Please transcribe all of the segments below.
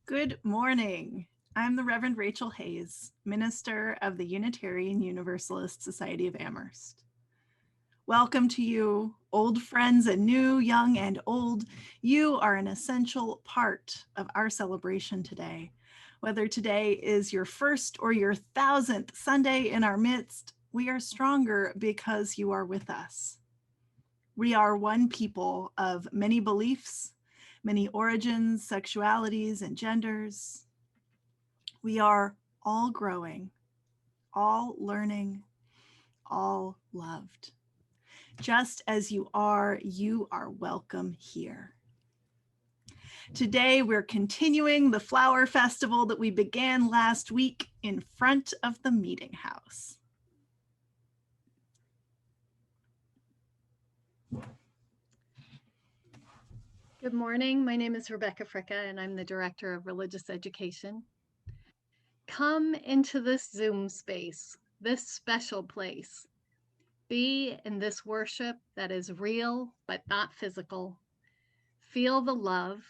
Good morning. I'm the Reverend Rachel Hayes, minister of the Unitarian Universalist Society of Amherst. Welcome to you, old friends and new, young and old. You are an essential part of our celebration today. Whether today is your first or your 1000th Sunday in our midst, we are stronger because you are with us. We are one people of many beliefs, many origins, sexualities, and genders. We are all growing, all learning, all loved. Just as you are welcome here. Today, we're continuing the flower festival that we began last week in front of the meeting house. Good morning. My name is Rebecca Fricka, and I'm the Director of Religious Education. Come into this Zoom space, this special place. Be in this worship that is real but not physical. Feel the love,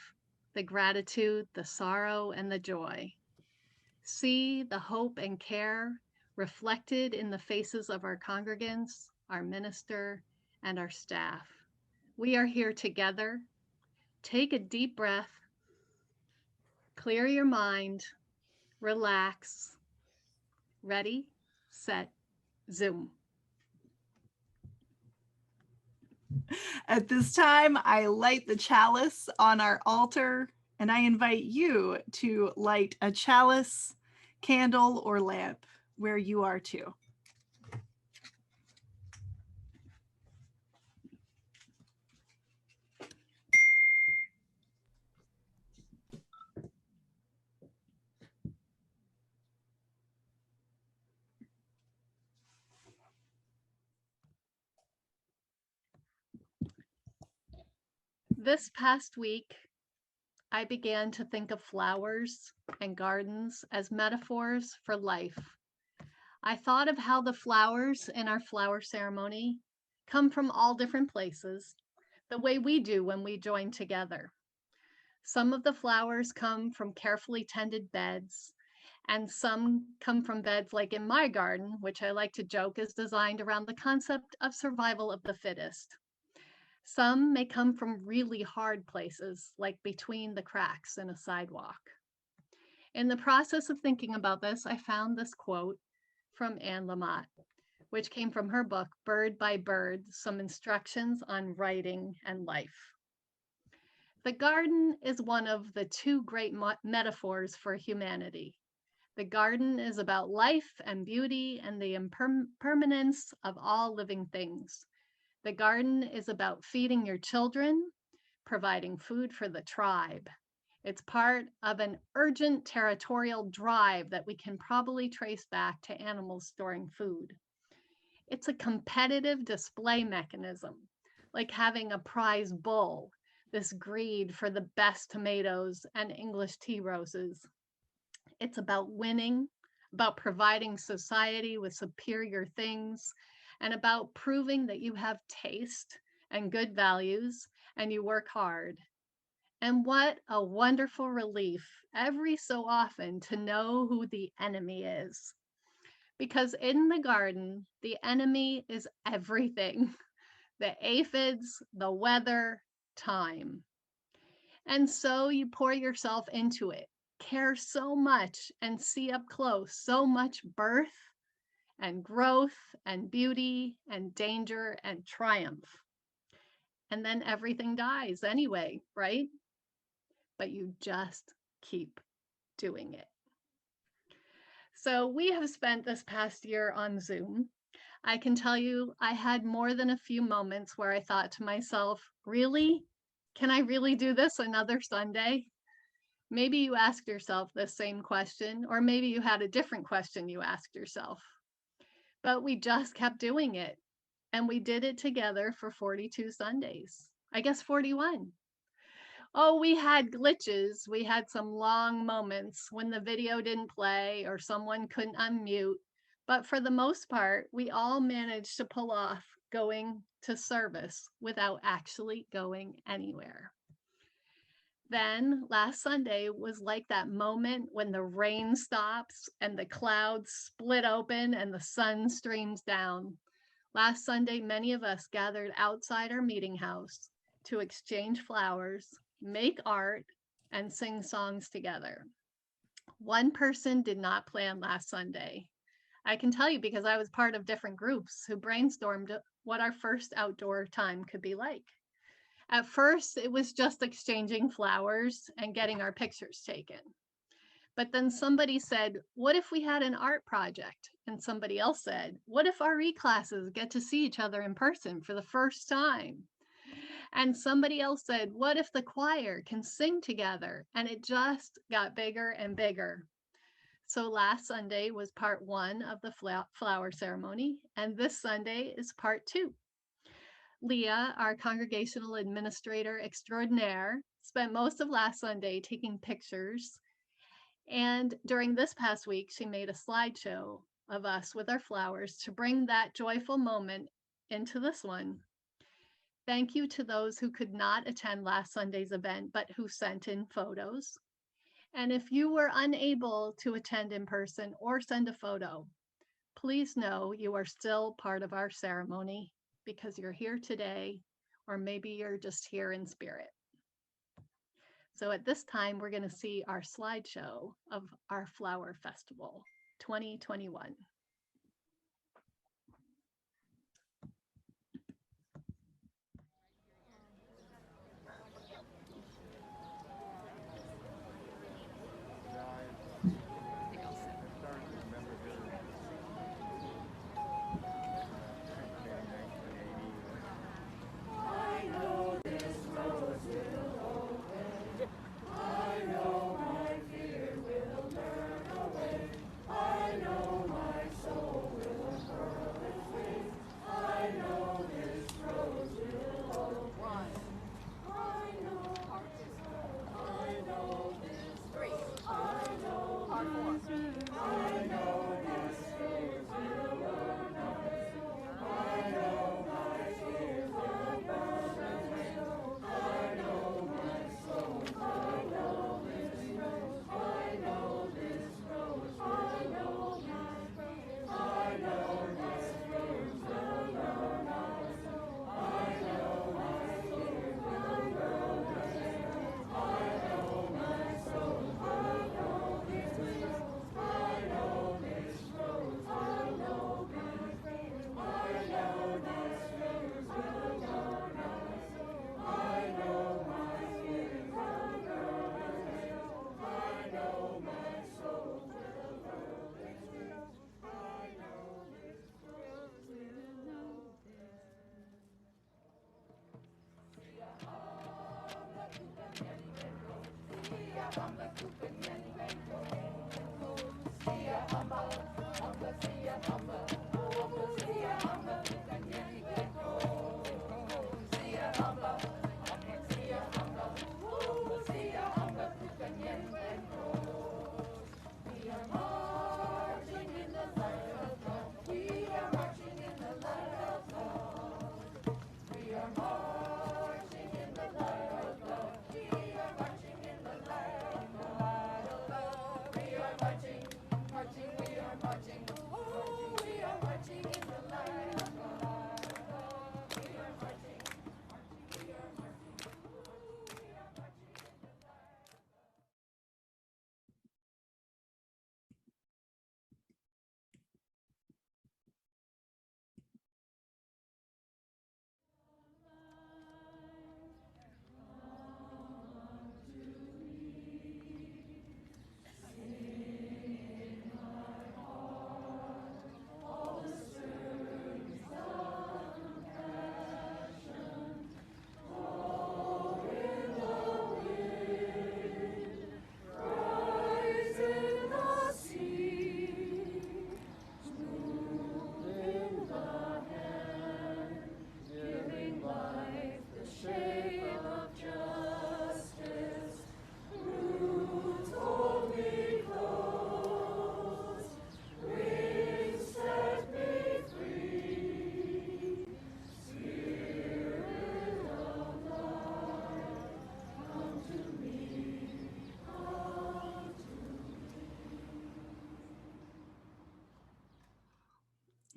the gratitude, the sorrow, and the joy. See the hope and care reflected in the faces of our congregants, our minister, and our staff. We are here together. Take a deep breath. Clear your mind, relax, ready, set, Zoom. At this time, I light the chalice on our altar, and I invite you to light a chalice, candle, or lamp where you are too. This past week, I began to think of flowers and gardens as metaphors for life. I thought of how the flowers in our flower ceremony come from all different places, the way we do when we join together. Some of the flowers come from carefully tended beds, and some come from beds like in my garden, which I like to joke is designed around the concept of survival of the fittest. Some may come from really hard places, like between the cracks in a sidewalk. In the process of thinking about this, I found this quote from Anne Lamott, which came from her book, Bird by Bird, Some Instructions on Writing and Life. The garden is one of the two great metaphors for humanity. The garden is about life and beauty and the impermanence of all living things. The garden is about feeding your children, providing food for the tribe. It's part of an urgent territorial drive that we can probably trace back to animals storing food. It's a competitive display mechanism, like having a prize bull, this greed for the best tomatoes and English tea roses. It's about winning, about providing society with superior things, and about proving that you have taste and good values and you work hard. And what a wonderful relief every so often to know who the enemy is. Because in the garden, the enemy is everything: the aphids, the weather, time. And so you pour yourself into it, care so much, and see up close so much birth and growth and beauty and danger and triumph. And then everything dies anyway, right? But you just keep doing it. So we have spent this past year on Zoom. I can tell you I had more than a few moments where I thought to myself, really? Can I really do this another Sunday? Maybe you asked yourself the same question, or maybe you had a different question you asked yourself. But we just kept doing it. And we did it together for 42 Sundays. I guess 41. Oh, we had glitches. We had some long moments when the video didn't play or someone couldn't unmute. But for the most part, we all managed to pull off going to service without actually going anywhere. Then last Sunday was like that moment when the rain stops and the clouds split open and the sun streams down. Last Sunday, many of us gathered outside our meeting house to exchange flowers, make art, and sing songs together. One person did not plan last Sunday. I can tell you because I was part of different groups who brainstormed what our first outdoor time could be like. At first, it was just exchanging flowers and getting our pictures taken. But then somebody said, what if we had an art project? And somebody else said, what if RE classes get to see each other in person for the first time? And somebody else said, what if the choir can sing together? And it just got bigger and bigger. So last Sunday was part 1 of the flower ceremony, and this Sunday is part 2. Leah, our congregational administrator extraordinaire, spent most of last Sunday taking pictures. And during this past week, she made a slideshow of us with our flowers to bring that joyful moment into this one. Thank you to those who could not attend last Sunday's event, but who sent in photos. And if you were unable to attend in person or send a photo, please know you are still part of our ceremony because you're here today, or maybe you're just here in spirit. So at this time, we're going to see our slideshow of our Flower Festival 2021.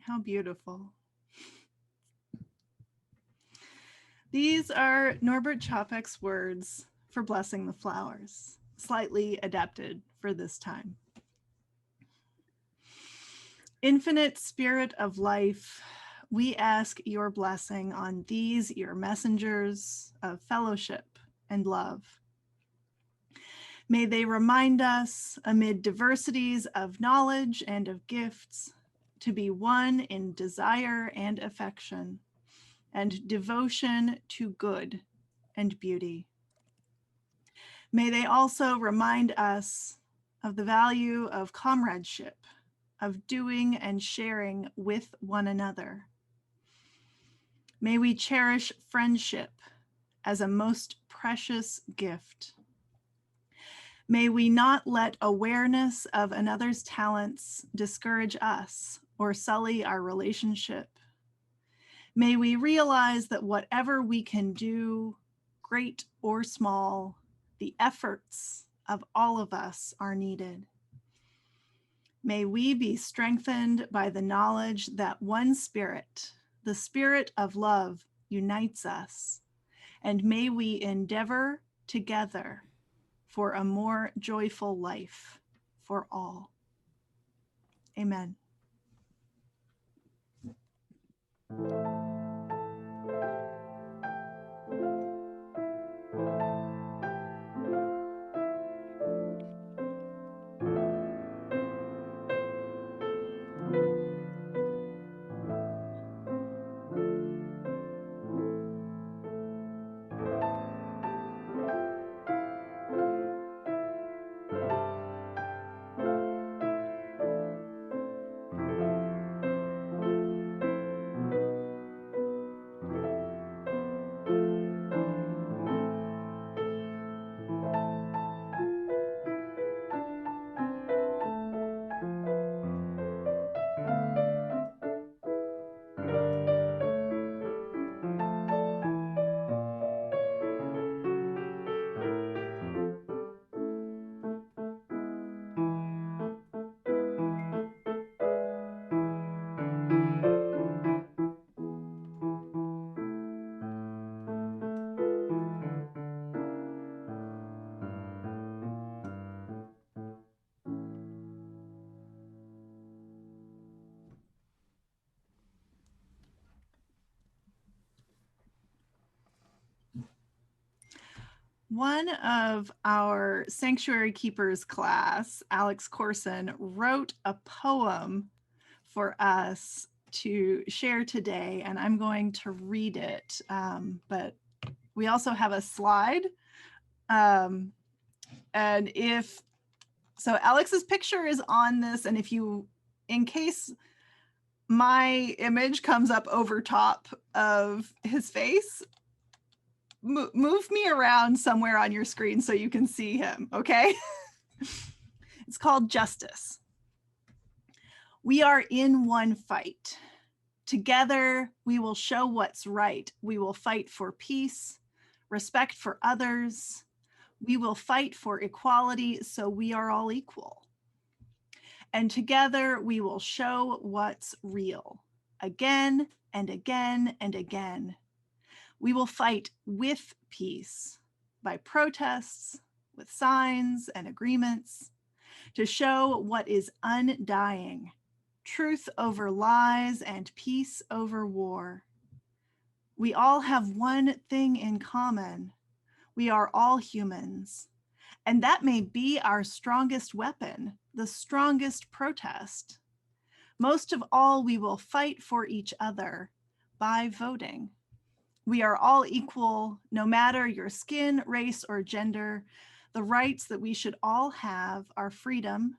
How beautiful. These are Norbert Chopek's words for blessing the flowers, slightly adapted for this time. Infinite Spirit of life, we ask your blessing on these, your messengers of fellowship and love. May they remind us, amid diversities of knowledge and of gifts, to be one in desire and affection, and devotion to good and beauty. May they also remind us of the value of comradeship, of doing and sharing with one another. May we cherish friendship as a most precious gift. May we not let awareness of another's talents discourage us or sully our relationship. May we realize that whatever we can do, great or small, the efforts of all of us are needed. May we be strengthened by the knowledge that one spirit, the spirit of love, unites us, and may we endeavor together for a more joyful life for all. Amen. One of our Sanctuary Keepers class, Alex Corson, wrote a poem for us to share today, and I'm going to read it. But we also have a slide. And so Alex's picture is on this, and in case my image comes up over top of his face, move me around somewhere on your screen so you can see him, okay? It's called Justice. We are in one fight. Together, we will show what's right. We will fight for peace, respect for others. We will fight for equality so we are all equal. And together, we will show what's real again and again and again. We will fight with peace by protests, with signs and agreements, to show what is undying, truth over lies and peace over war. We all have one thing in common. We are all humans, and that may be our strongest weapon, the strongest protest. Most of all, we will fight for each other by voting. We are all equal, no matter your skin, race, or gender. The rights that we should all have are freedom,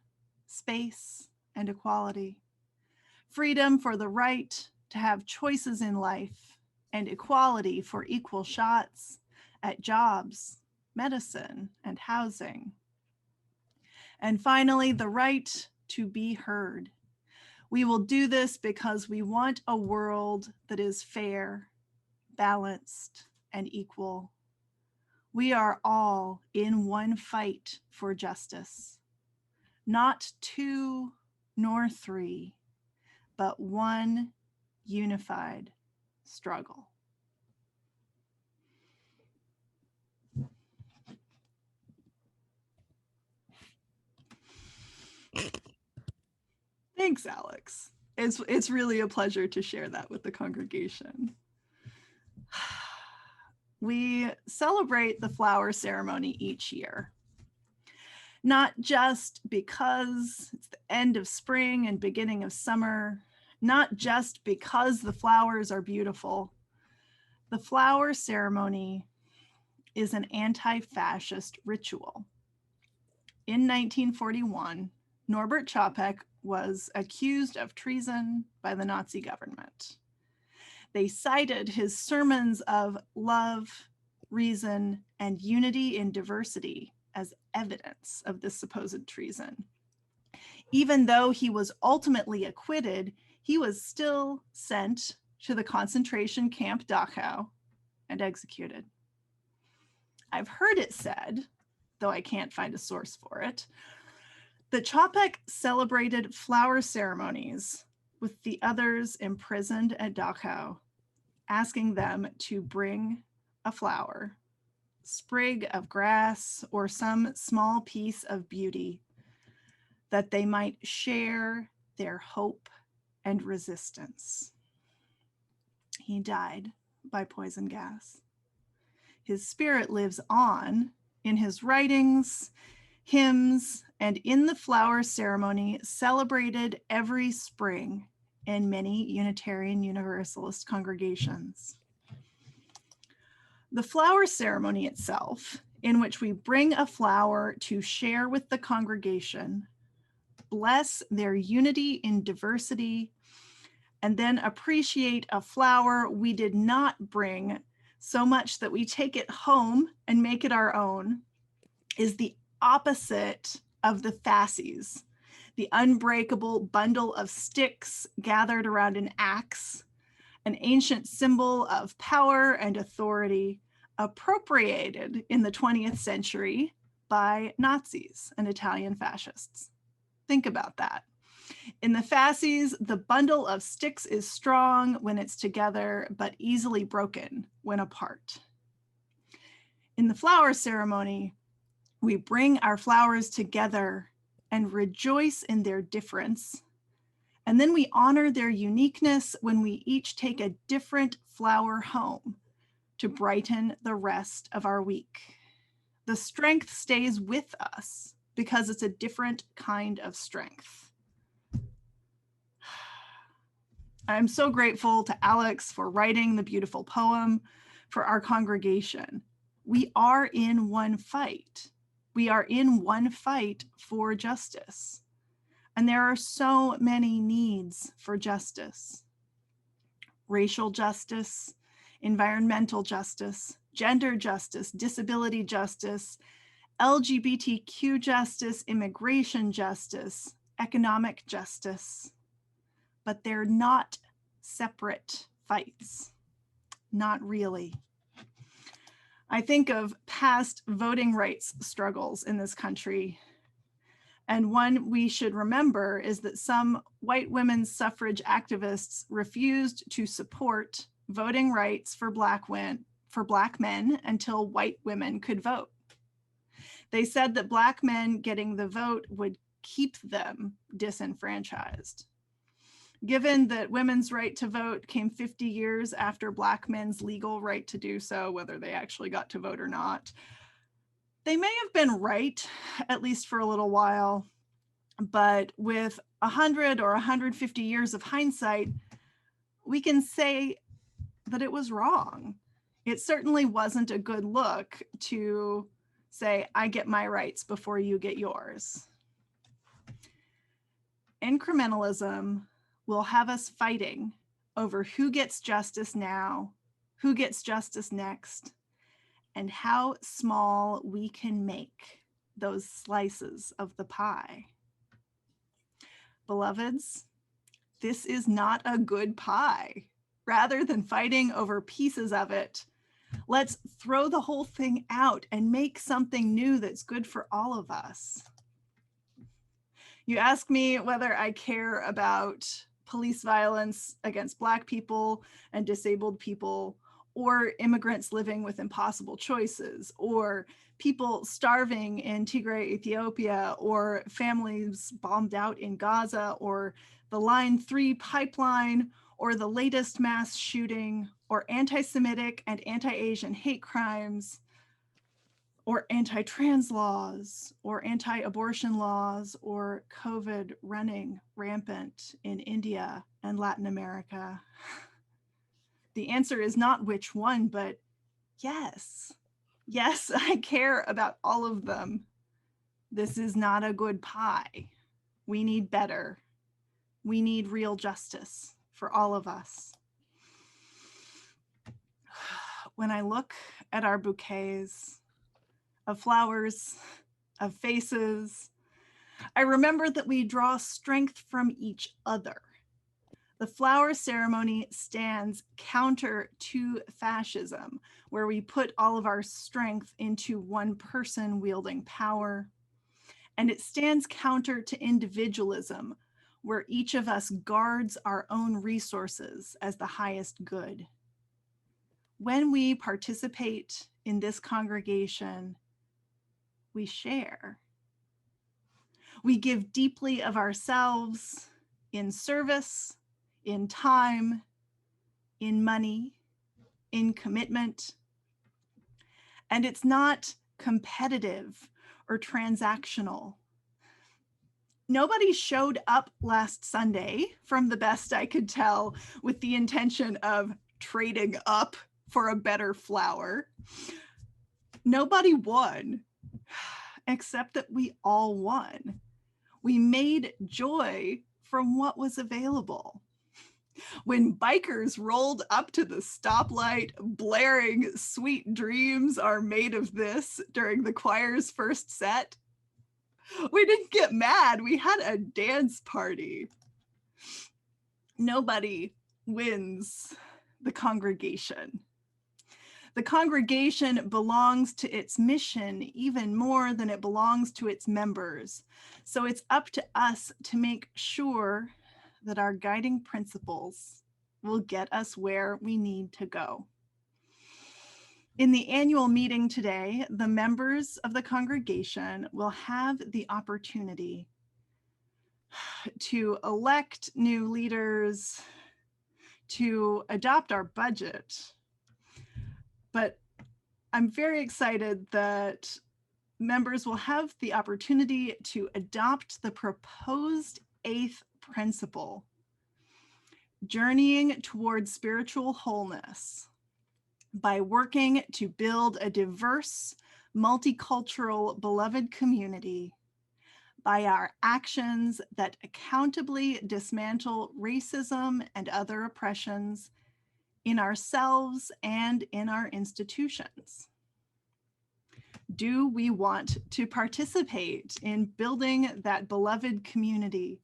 space, and equality. Freedom for the right to have choices in life, and equality for equal shots at jobs, medicine, and housing. And finally, the right to be heard. We will do this because we want a world that is fair, balanced, and equal. We are all in one fight for justice, not two nor three, but one unified struggle. Thanks, Alex. It's really a pleasure to share that with the congregation. We celebrate the flower ceremony each year, not just because it's the end of spring and beginning of summer, not just because the flowers are beautiful. The flower ceremony is an anti-fascist ritual. In 1941, Norbert Čapek was accused of treason by the Nazi government. They cited his sermons of love, reason, and unity in diversity as evidence of this supposed treason. Even though he was ultimately acquitted, he was still sent to the concentration camp Dachau and executed. I've heard it said, though I can't find a source for it, that Čapek celebrated flower ceremonies with the others imprisoned at Dachau, asking them to bring a flower, sprig of grass, or some small piece of beauty, that they might share their hope and resistance. He died by poison gas. His spirit lives on in his writings, hymns, and in the flower ceremony celebrated every spring in many Unitarian Universalist congregations. The flower ceremony itself, in which we bring a flower to share with the congregation, bless their unity in diversity, and then appreciate a flower we did not bring so much that we take it home and make it our own, is the opposite of the fasces, the unbreakable bundle of sticks gathered around an axe, an ancient symbol of power and authority appropriated in the 20th century by Nazis and Italian fascists. Think about that. In the fasces, the bundle of sticks is strong when it's together, but easily broken when apart. In the flower ceremony, we bring our flowers together and rejoice in their difference. And then we honor their uniqueness when we each take a different flower home to brighten the rest of our week. The strength stays with us because it's a different kind of strength. I'm so grateful to Alex for writing the beautiful poem for our congregation. We are in one fight. We are in one fight for justice. And there are so many needs for justice. Racial justice, environmental justice, gender justice, disability justice, LGBTQ justice, immigration justice, economic justice. But they're not separate fights, not really. I think of past voting rights struggles in this country, and one we should remember is that some white women's suffrage activists refused to support voting rights for Black men until white women could vote. They said that Black men getting the vote would keep them disenfranchised. Given that women's right to vote came 50 years after Black men's legal right to do so, whether they actually got to vote or not, they may have been right, at least for a little while, but with 100 or 150 years of hindsight, we can say that it was wrong. It certainly wasn't a good look to say, I get my rights before you get yours. Incrementalism will have us fighting over who gets justice now, who gets justice next, and how small we can make those slices of the pie. Beloveds, this is not a good pie. Rather than fighting over pieces of it, let's throw the whole thing out and make something new that's good for all of us. You ask me whether I care about police violence against Black people and disabled people, or immigrants living with impossible choices, or people starving in Tigray, Ethiopia, or families bombed out in Gaza, or the Line 3 pipeline, or the latest mass shooting, or anti-Semitic and anti-Asian hate crimes, or anti-trans laws, or anti-abortion laws, or COVID running rampant in India and Latin America. The answer is not which one, but yes. Yes, I care about all of them. This is not a good pie. We need better. We need real justice for all of us. When I look at our bouquets of flowers, of faces, I remember that we draw strength from each other. The flower ceremony stands counter to fascism, where we put all of our strength into one person wielding power. And it stands counter to individualism, where each of us guards our own resources as the highest good. When we participate in this congregation, we share. We give deeply of ourselves in service, in time, in money, in commitment. And it's not competitive or transactional. Nobody showed up last Sunday, from the best I could tell, with the intention of trading up for a better flower. Nobody won, except that we all won. We made joy from what was available. When bikers rolled up to the stoplight, blaring "Sweet Dreams Are Made of This" during the choir's first set, we didn't get mad. We had a dance party. Nobody wins the congregation. The congregation belongs to its mission even more than it belongs to its members. So it's up to us to make sure that our guiding principles will get us where we need to go. In the annual meeting today, the members of the congregation will have the opportunity to elect new leaders, to adopt our budget. But I'm very excited that members will have the opportunity to adopt the proposed 8th principle, journeying towards spiritual wholeness by working to build a diverse, multicultural, beloved community, by our actions that accountably dismantle racism and other oppressions in ourselves and in our institutions. Do we want to participate in building that beloved community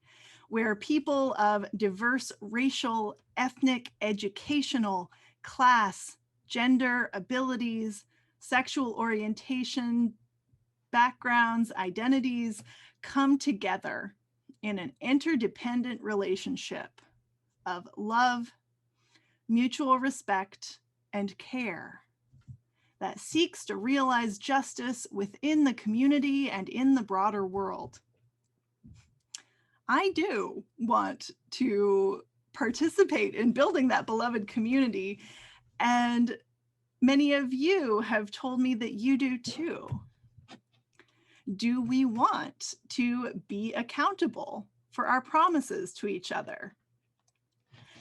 where people of diverse racial, ethnic, educational, class, gender, abilities, sexual orientation, backgrounds, identities come together in an interdependent relationship of love, mutual respect, and care that seeks to realize justice within the community and in the broader world? I do want to participate in building that beloved community, and many of you have told me that you do too. Do we want to be accountable for our promises to each other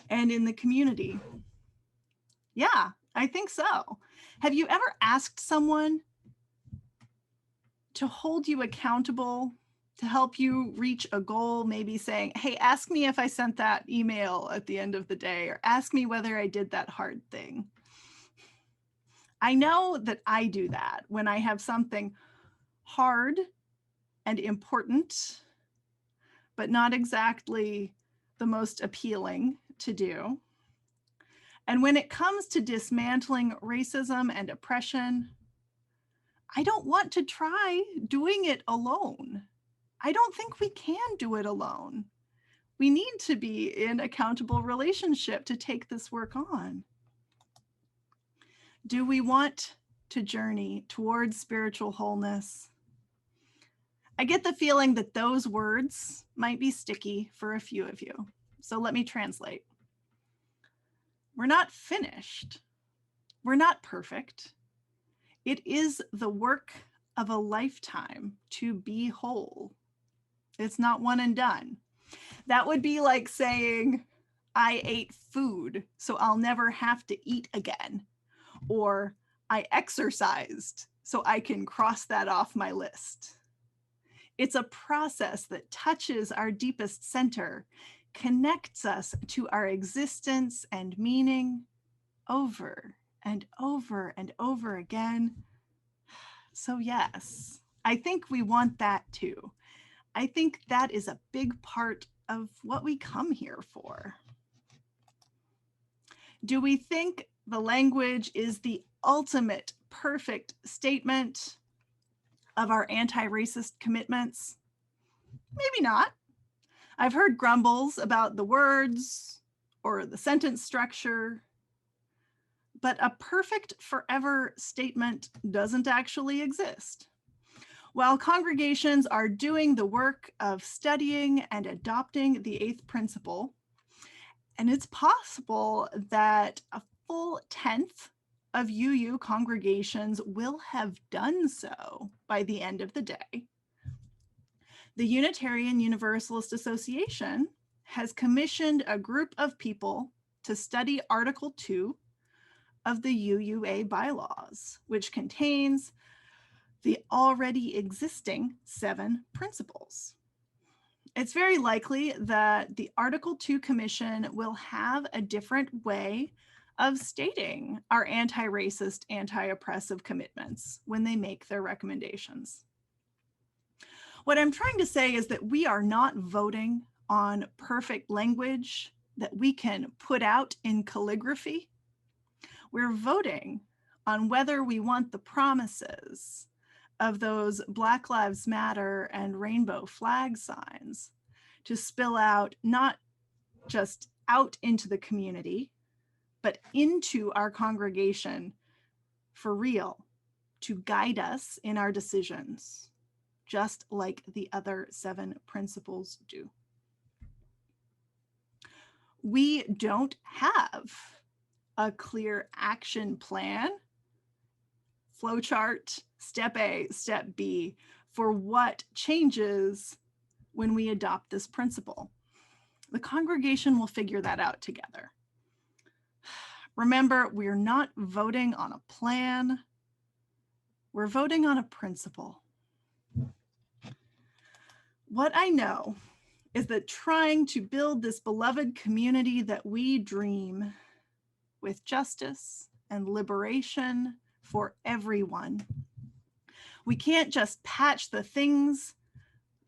and in the community? Yeah, I think so. Have you ever asked someone to hold you accountable, to help you reach a goal, maybe saying, hey, ask me if I sent that email at the end of the day, or ask me whether I did that hard thing? I know that I do that when I have something hard and important, but not exactly the most appealing to do. And when it comes to dismantling racism and oppression, I don't want to try doing it alone. I don't think we can do it alone. We need to be in accountable relationship to take this work on. Do we want to journey towards spiritual wholeness? I get the feeling that those words might be sticky for a few of you. So let me translate. We're not finished. We're not perfect. It is the work of a lifetime to be whole. It's not one and done. That would be like saying, I ate food, so I'll never have to eat again. Or I exercised, so I can cross that off my list. It's a process that touches our deepest center, connects us to our existence and meaning over and over and over again. So yes, I think we want that too. I think that is a big part of what we come here for. Do we think the language is the ultimate perfect statement of our anti-racist commitments? Maybe not. I've heard grumbles about the words or the sentence structure, but a perfect forever statement doesn't actually exist. While congregations are doing the work of studying and adopting the eighth principle, and it's possible that a full 10th of UU congregations will have done so by the end of the day, the Unitarian Universalist Association has commissioned a group of people to study Article 2 of the UUA bylaws, which contains the already existing 7 principles. It's very likely that the Article 2 Commission will have a different way of stating our anti-racist, anti-oppressive commitments when they make their recommendations. What I'm trying to say is that we are not voting on perfect language that we can put out in calligraphy. We're voting on whether we want the promises of those Black Lives Matter and rainbow flag signs to spill out, not just out into the community, but into our congregation for real, to guide us in our decisions, just like the other 7 principles do. We don't have a clear action plan, flowchart, step A, step B, for what changes when we adopt this principle. The congregation will figure that out together. Remember, we're not voting on a plan, we're voting on a principle. What I know is that trying to build this beloved community that we dream with justice and liberation for everyone, we can't just patch the things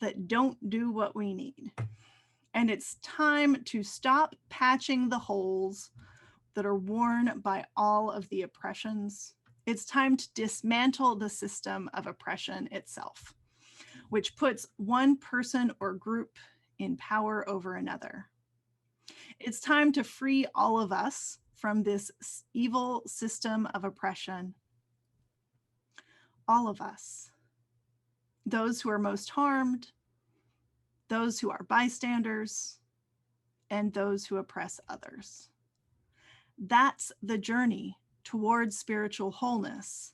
that don't do what we need. And it's time to stop patching the holes that are worn by all of the oppressions. It's time to dismantle the system of oppression itself, which puts one person or group in power over another. It's time to free all of us from this evil system of oppression. All of us. Those who are most harmed, those who are bystanders, and those who oppress others. That's the journey towards spiritual wholeness,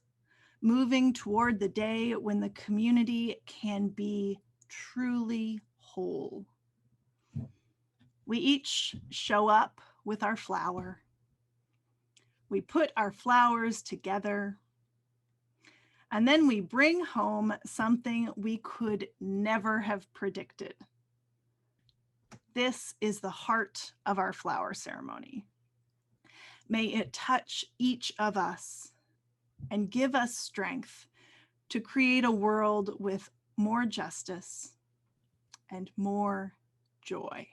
moving toward the day when the community can be truly whole. We each show up with our flower. We put our flowers together, and then we bring home something we could never have predicted. This is the heart of our flower ceremony. May it touch each of us and give us strength to create a world with more justice and more joy.